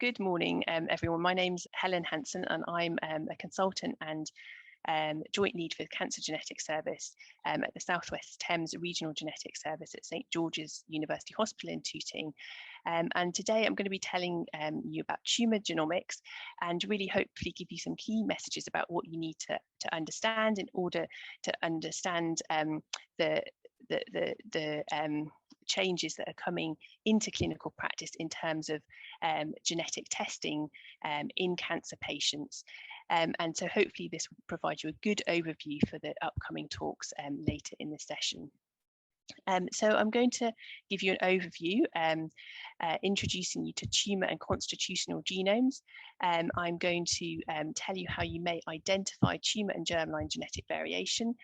good morning, everyone. My name's Helen Hanson, and I'm a consultant and joint lead for the Cancer Genetics Service at the South West Thames Regional Genetics Service at St George's University Hospital in Tooting. And today I'm going to be telling you about tumour genomics and really hopefully give you some key messages about what you need to understand in order to understand the changes that are coming into clinical practice in terms of genetic testing in cancer patients. And so hopefully this will provide you a good overview for the upcoming talks later in the session. So I'm going to give you an overview, introducing you to tumour and constitutional genomes. I'm going to tell you how you may identify tumour and germline genetic variation.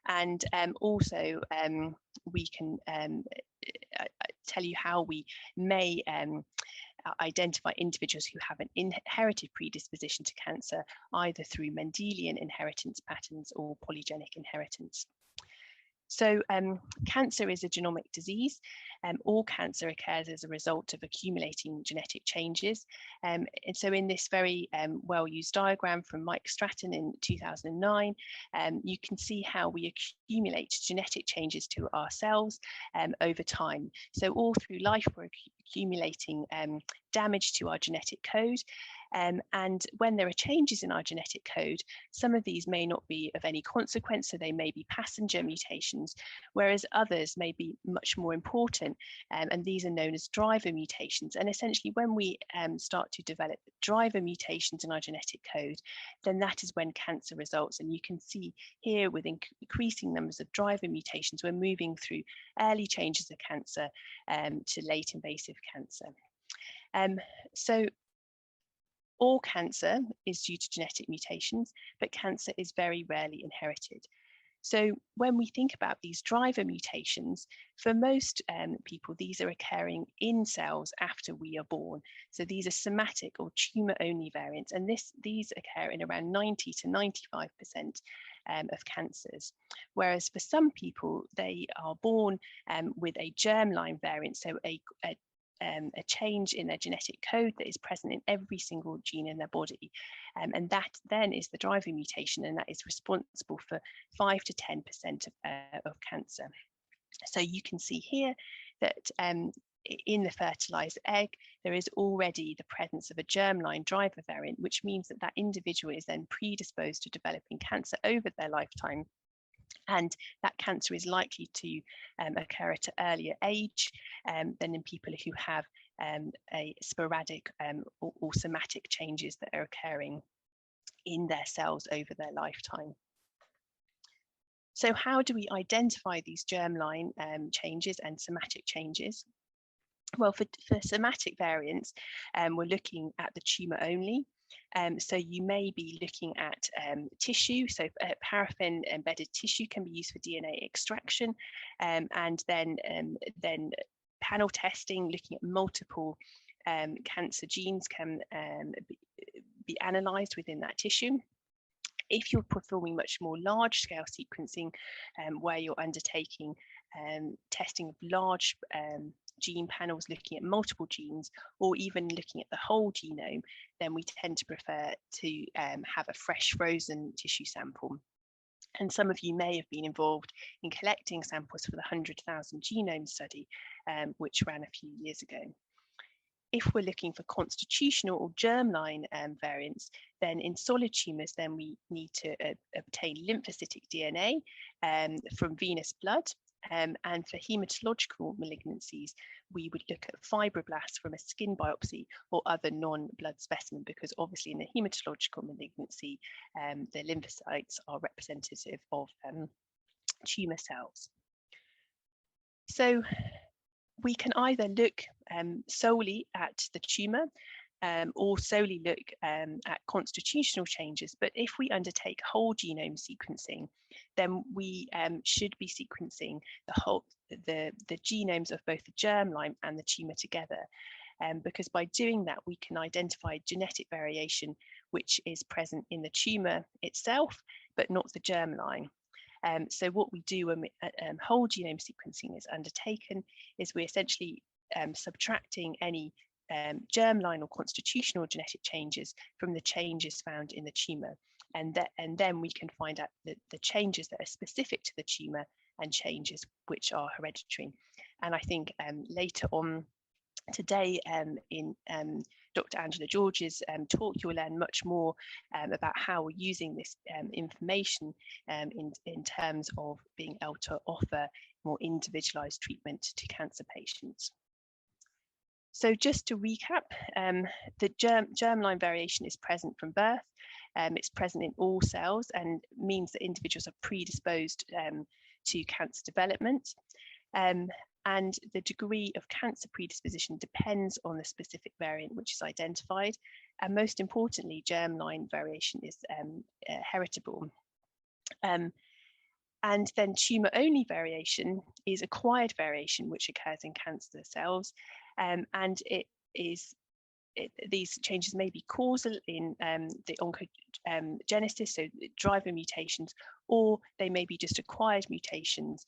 And also we can tell you how we may identify individuals who have an inherited predisposition to cancer, either through Mendelian inheritance patterns or polygenic inheritance. So cancer is a genomic disease. All cancer occurs as a result of accumulating genetic changes. And so in this very well-used diagram from Mike Stratton in 2009, you can see how we accumulate genetic changes to our cells over time. So all through life, we're accumulating damage to our genetic code. And when there are changes in our genetic code, some of these may not be of any consequence, so they may be passenger mutations, whereas others may be much more important, and these are known as driver mutations. And essentially, when we start to develop driver mutations in our genetic code, then that is when cancer results. And you can see here with increasing numbers of driver mutations, we're moving through early changes of cancer to late invasive cancer. So all cancer is due to genetic mutations, but cancer is very rarely inherited. So when we think about these driver mutations, for most people, these are occurring in cells after we are born. So these are somatic or tumour-only variants, and these occur in around 90 to 95% of cancers. Whereas for some people, they are born with a germline variant, so a change in their genetic code that is present in every single gene in their body. And that then is the driver mutation, and that is responsible for 5 to 10% of cancer. So you can see here that in the fertilized egg, there is already the presence of a germline driver variant, which means that that individual is then predisposed to developing cancer over their lifetime. And that cancer is likely to occur at an earlier age than in people who have a sporadic or somatic changes that are occurring in their cells over their lifetime. So how do we identify these germline changes and somatic changes? Well, for somatic variants, we're looking at the tumour only. So you may be looking at tissue, so paraffin embedded tissue can be used for DNA extraction, and then panel testing, looking at multiple cancer genes can be analysed within that tissue. If you're performing much more large-scale sequencing, where you're undertaking testing of large gene panels, looking at multiple genes, or even looking at the whole genome, then we tend to prefer to have a fresh frozen tissue sample. And some of you may have been involved in collecting samples for the 100,000 genome study, which ran a few years ago. If we're looking for constitutional or germline variants, then in solid tumours, then we need to obtain lymphocytic DNA from venous blood. And for hematological malignancies, we would look at fibroblasts from a skin biopsy or other non-blood specimen, because obviously in the hematological malignancy, the lymphocytes are representative of tumour cells. So we can either look solely at the tumour or solely look at constitutional changes. But if we undertake whole genome sequencing, then we should be sequencing the genomes of both the germline and the tumour together. Because by doing that, we can identify genetic variation which is present in the tumour itself, but not the germline. So what we do when whole genome sequencing is undertaken is we're essentially subtracting any germline or constitutional genetic changes from the changes found in the tumour. And then we can find out the changes that are specific to the tumour and changes which are hereditary. And I think later on today in Dr. Angela George's talk, you'll learn much more about how we're using this information in terms of being able to offer more individualised treatment to cancer patients. So just to recap, the germline variation is present from birth. It's present in all cells and means that individuals are predisposed to cancer development. And the degree of cancer predisposition depends on the specific variant which is identified. And most importantly, germline variation is heritable. And then tumour-only variation is acquired variation which occurs in cancer cells, and these changes may be causal in the oncogenesis, so driver mutations, or they may be just acquired mutations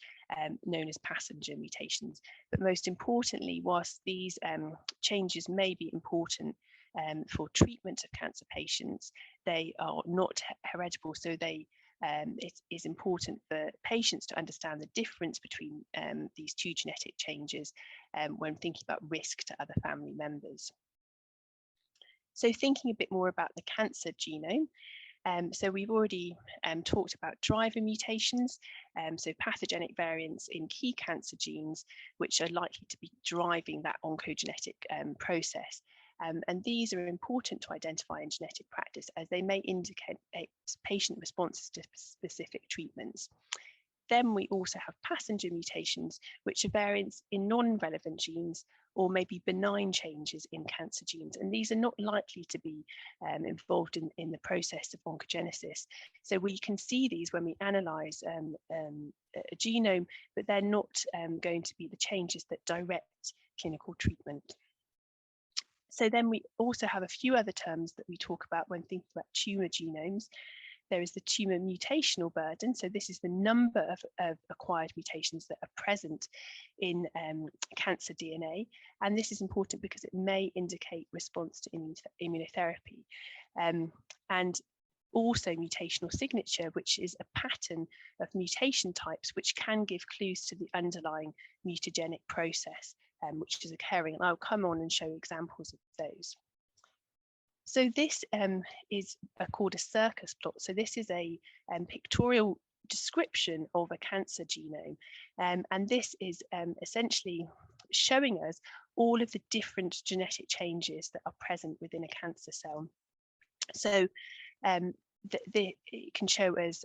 known as passenger mutations. But most importantly, whilst these changes may be important for treatment of cancer patients, they are not heritable, so it is important for patients to understand the difference between these two genetic changes when thinking about risk to other family members. So thinking a bit more about the cancer genome, so we've already talked about driver mutations, so pathogenic variants in key cancer genes, which are likely to be driving that oncogenetic process. And these are important to identify in genetic practice as they may indicate patient responses to specific treatments. Then we also have passenger mutations, which are variants in non-relevant genes or maybe benign changes in cancer genes. And these are not likely to be involved in the process of oncogenesis. So we can see these when we analyse a genome, but they're not going to be the changes that direct clinical treatment. So then we also have a few other terms that we talk about when thinking about tumour genomes. There is the tumour mutational burden. So this is the number of acquired mutations that are present in cancer DNA. And this is important because it may indicate response to immunotherapy. And also mutational signature, which is a pattern of mutation types, which can give clues to the underlying mutagenic process, which is occurring. And I'll come on and show examples of those. So this is called a circus plot. So this is a pictorial description of a cancer genome. And this is essentially showing us all of the different genetic changes that are present within a cancer cell. So it can show us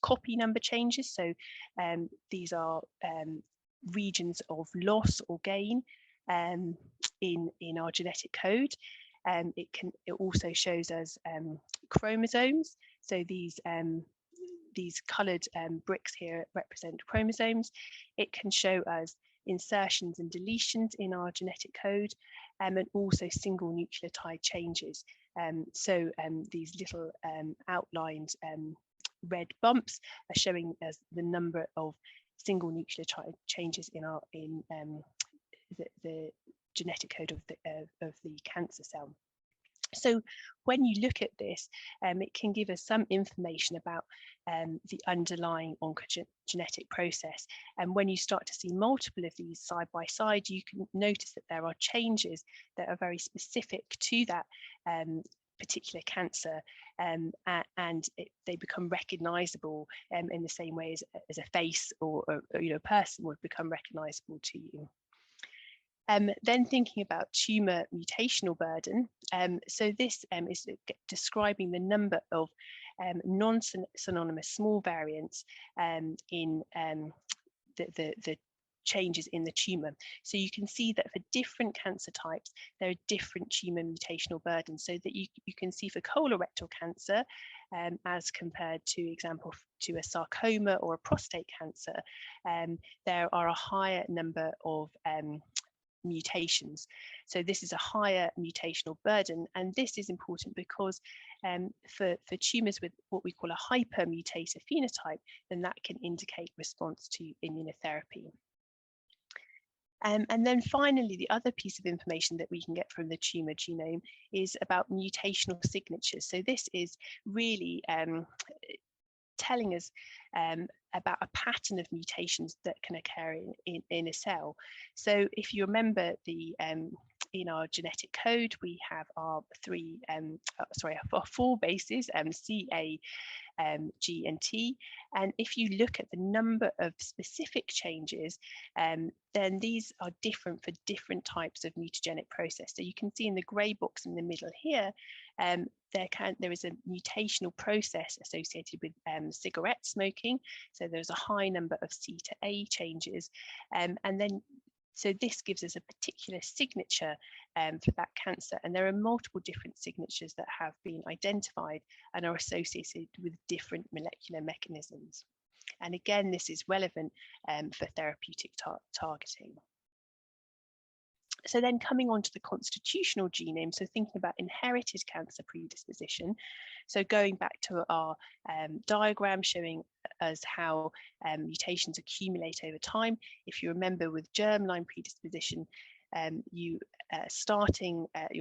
copy number changes. So these are regions of loss or gain in our genetic code. It also shows us chromosomes. So these coloured bricks here represent chromosomes. It can show us insertions and deletions in our genetic code, and also single nucleotide changes. So these little outlined red bumps are showing us the number of single nucleotide changes in the genetic code of the cancer cell. So when you look at this, it can give us some information about the underlying oncogenetic process. And when you start to see multiple of these side by side, you can notice that there are changes that are very specific to that particular cancer, and they become recognizable in the same way as a face or a person would become recognizable to you. Then thinking about tumour mutational burden, so this is describing the number of non-synonymous small variants in the changes in the tumour. So you can see that for different cancer types, there are different tumour mutational burdens, so that you can see for colorectal cancer, as compared to example to a sarcoma or a prostate cancer, there are a higher number of mutations. So this is a higher mutational burden, and this is important because for tumours with what we call a hypermutative phenotype, then that can indicate response to immunotherapy. And then finally, the other piece of information that we can get from the tumour genome is about mutational signatures. So this is really telling us about a pattern of mutations that can occur in a cell. So if you remember the in our genetic code, we have our our four bases, C, A, G and T. And if you look at the number of specific changes, then these are different for different types of mutagenic process. So you can see in the grey box in the middle here, there is a mutational process associated with cigarette smoking. So there's a high number of C to A changes. So this gives us a particular signature for that cancer. And there are multiple different signatures that have been identified and are associated with different molecular mechanisms. And again, this is relevant for therapeutic targeting. So then coming on to the constitutional genome, so thinking about inherited cancer predisposition. So going back to our diagram showing us how mutations accumulate over time. If you remember with germline predisposition, your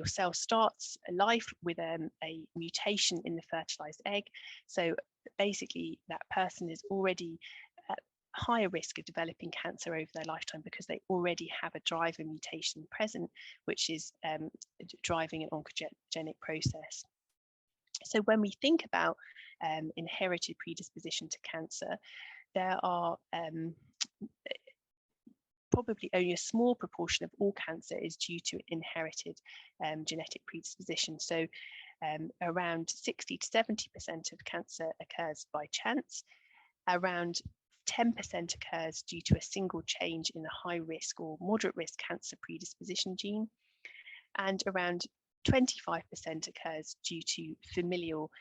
cell starts life with a mutation in the fertilized egg. So basically that person is already higher risk of developing cancer over their lifetime because they already have a driver mutation present, which is driving an oncogenic process. So when we think about inherited predisposition to cancer, there are probably only a small proportion of all cancer is due to inherited genetic predisposition. So around 60 to 70% of cancer occurs by chance. Around 10% occurs due to a single change in the high risk or moderate risk cancer predisposition gene, and around 25% occurs due to familial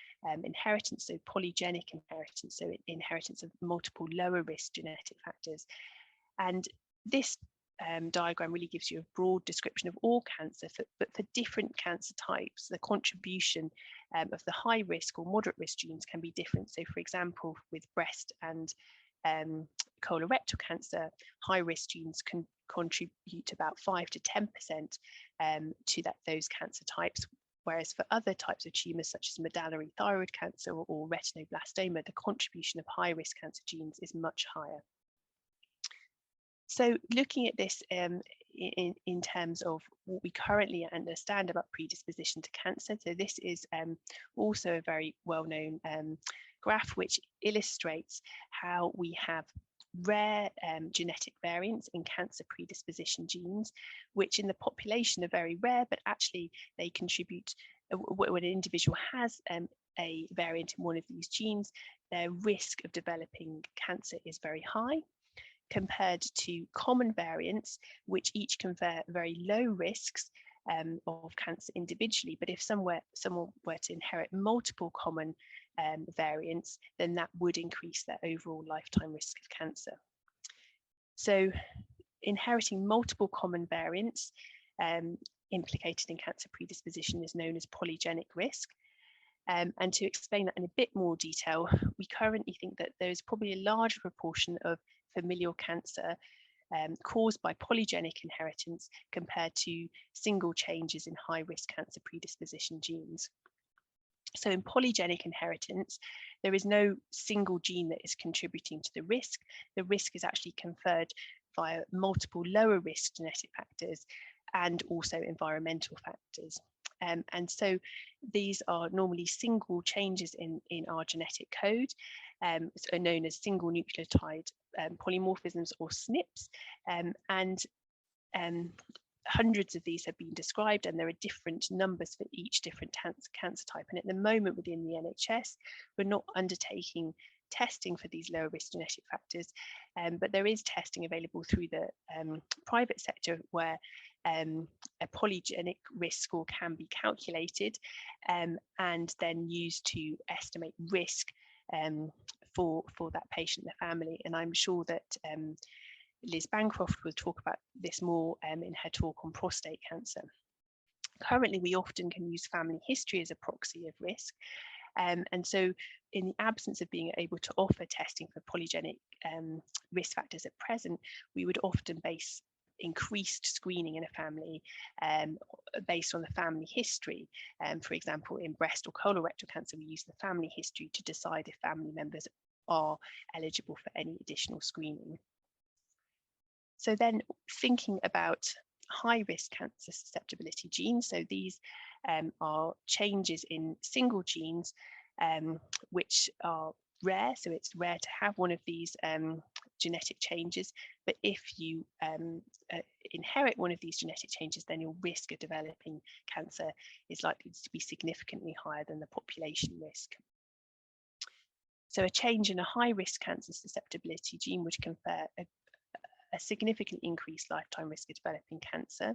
inheritance, so polygenic inheritance, so inheritance of multiple lower risk genetic factors. And this diagram really gives you a broad description of all cancer, but for different cancer types, the contribution of the high risk or moderate risk genes can be different. So for example, with breast and colorectal cancer, high risk genes can contribute about 5 to 10% to those cancer types, whereas for other types of tumours such as medullary thyroid cancer or retinoblastoma, the contribution of high risk cancer genes is much higher. So looking at this in terms of what we currently understand about predisposition to cancer, so this is also a very well-known graph which illustrates how we have rare genetic variants in cancer predisposition genes, which in the population are very rare, but actually they contribute, when an individual has a variant in one of these genes, their risk of developing cancer is very high, compared to common variants, which each confer very low risks of cancer individually. But if someone were to inherit multiple common variants, then that would increase their overall lifetime risk of cancer. So inheriting multiple common variants implicated in cancer predisposition is known as polygenic risk. And to explain that in a bit more detail, we currently think that there is probably a larger proportion of familial cancer caused by polygenic inheritance compared to single changes in high-risk cancer predisposition genes. So in polygenic inheritance, there is no single gene that is contributing to the risk. The risk is actually conferred via multiple lower risk genetic factors and also environmental factors. And so these are normally single changes in our genetic code, are known as single nucleotide polymorphisms or SNPs, and hundreds of these have been described, and there are different numbers for each different cancer type. And at the moment within the NHS, we're not undertaking testing for these lower risk genetic factors, but there is testing available through the private sector where a polygenic risk score can be calculated and then used to estimate risk for that patient and the family. And I'm sure that Liz Bancroft will talk about this more in her talk on prostate cancer. Currently, we often can use family history as a proxy of risk. And so in the absence of being able to offer testing for polygenic risk factors at present, we would often base increased screening in a family based on the family history. For example, in breast or colorectal cancer, we use the family history to decide if family members are eligible for any additional screening. So then thinking about high-risk cancer susceptibility genes, so these are changes in single genes which are rare, so it's rare to have one of these genetic changes, but if you inherit one of these genetic changes, then your risk of developing cancer is likely to be significantly higher than the population risk. So a change in a high-risk cancer susceptibility gene would confer a significant increased lifetime risk of developing cancer.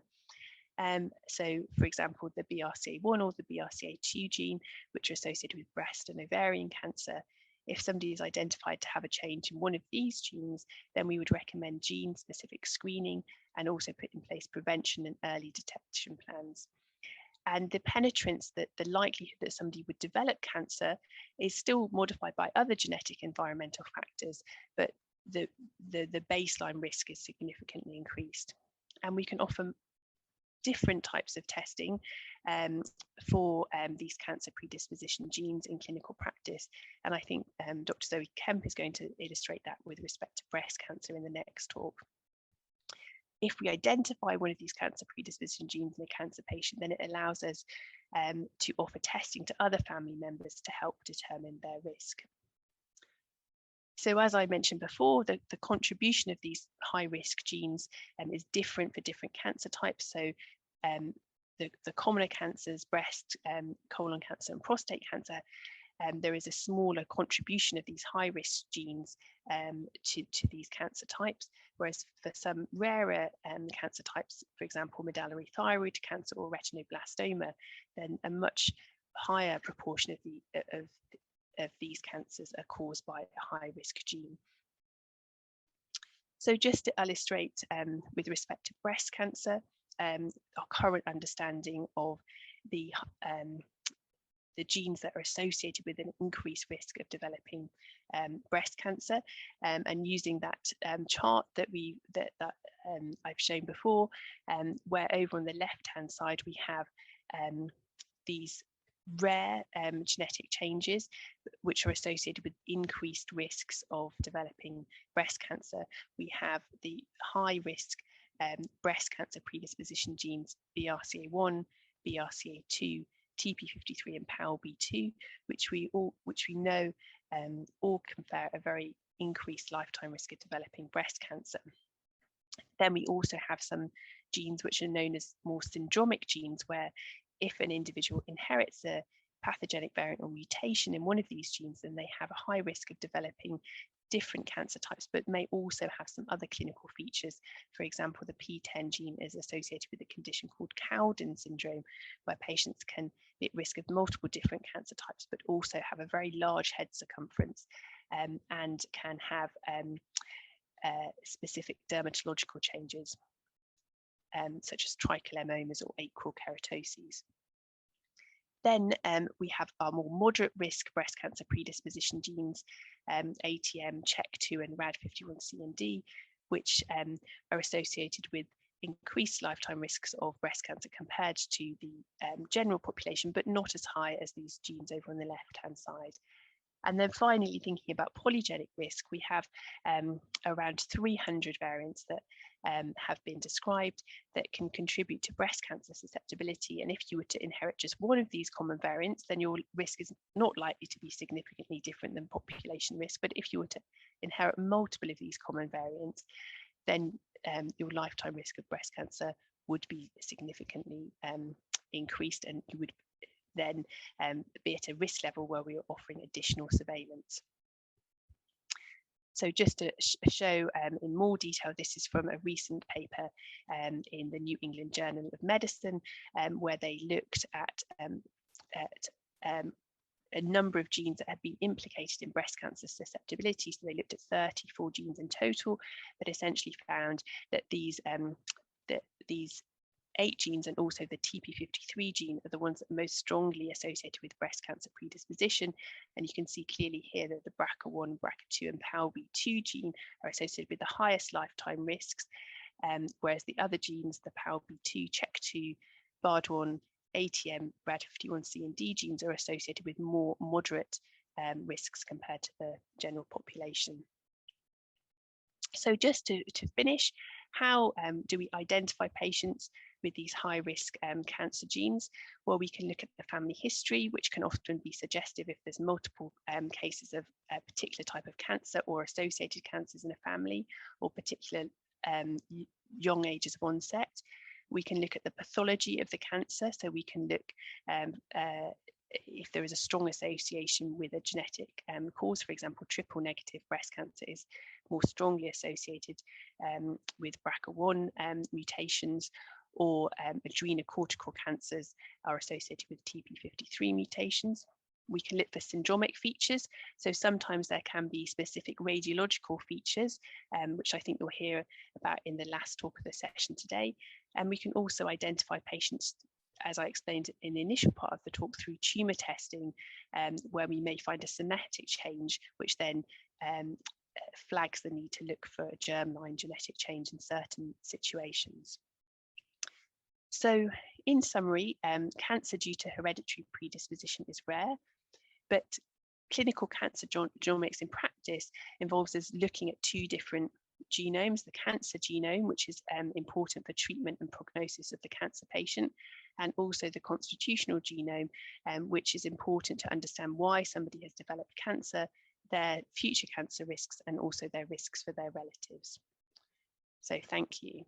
So, for example, the BRCA1 or the BRCA2 gene, which are associated with breast and ovarian cancer, if somebody is identified to have a change in one of these genes, then we would recommend gene-specific screening and also put in place prevention and early detection plans. And the penetrance, that the likelihood that somebody would develop cancer is still modified by other genetic environmental factors, but the baseline risk is significantly increased. And we can offer different types of testing for these cancer predisposition genes in clinical practice. And I think Dr. Zoe Kemp is going to illustrate that with respect to breast cancer in the next talk. If we identify one of these cancer predisposition genes in a cancer patient, then it allows us to offer testing to other family members to help determine their risk. So as I mentioned before, the contribution of these high-risk genes is different for different cancer types. So the commoner cancers, breast, colon cancer and prostate cancer, there is a smaller contribution of these high-risk genes to these cancer types, whereas for some rarer cancer types, for example, medullary thyroid cancer or retinoblastoma, then a much higher proportion of these cancers are caused by a high-risk gene. So just to illustrate with respect to breast cancer, our current understanding of the genes that are associated with an increased risk of developing breast cancer, and using that chart that I've shown before, where over on the left-hand side we have these rare genetic changes which are associated with increased risks of developing breast cancer. We have the high risk breast cancer predisposition genes BRCA1, BRCA2, TP53 and PALB2, which we know all confer a very increased lifetime risk of developing breast cancer. Then we also have some genes which are known as more syndromic genes, where if an individual inherits a pathogenic variant or mutation in one of these genes, then they have a high risk of developing different cancer types, but may also have some other clinical features. For example, the PTEN gene is associated with a condition called Cowden syndrome, where patients can be at risk of multiple different cancer types, but also have a very large head circumference and can have specific dermatological changes, such as tricholemomas or acral keratoses. Then we have our more moderate risk breast cancer predisposition genes, ATM, CHEK2 and RAD51C and D, which are associated with increased lifetime risks of breast cancer compared to the general population, but not as high as these genes over on the left-hand side. And then finally, thinking about polygenic risk, we have around 300 variants that have been described that can contribute to breast cancer susceptibility. And if you were to inherit just one of these common variants, then your risk is not likely to be significantly different than population risk. But if you were to inherit multiple of these common variants, then your lifetime risk of breast cancer would be significantly increased, and you would then be at a risk level where we are offering additional surveillance. So just to show in more detail, this is from a recent paper in the New England Journal of Medicine, where they looked at a number of genes that had been implicated in breast cancer susceptibility. So they looked at 34 genes in total, but essentially found that these 8 genes and also the TP53 gene are the ones that are most strongly associated with breast cancer predisposition. And you can see clearly here that the BRCA1, BRCA2 and PALB2 gene are associated with the highest lifetime risks. whereas the other genes, the PALB2, CHEK2, BARD1, ATM, RAD51C and D genes, are associated with more moderate risks compared to the general population. So just to finish, how do we identify patients with these high risk cancer genes? Well, we can look at the family history, which can often be suggestive if there's multiple cases of a particular type of cancer or associated cancers in a family, or particular young ages of onset. We can look at the pathology of the cancer, so we can look if there is a strong association with a genetic cause. For example, triple negative breast cancer is more strongly associated with BRCA1 mutations, or adrenocortical cancers are associated with TP53 mutations. We can look for syndromic features, so sometimes there can be specific radiological features, which I think you'll hear about in the last talk of the session today. And we can also identify patients, as I explained in the initial part of the talk, through tumour testing, where we may find a somatic change, which then flags the need to look for a germline genetic change in certain situations. So in summary, cancer due to hereditary predisposition is rare, but clinical cancer genomics in practice involves us looking at two different genomes: the cancer genome, which is important for treatment and prognosis of the cancer patient, and also the constitutional genome, which is important to understand why somebody has developed cancer, their future cancer risks, and also their risks for their relatives. So thank you.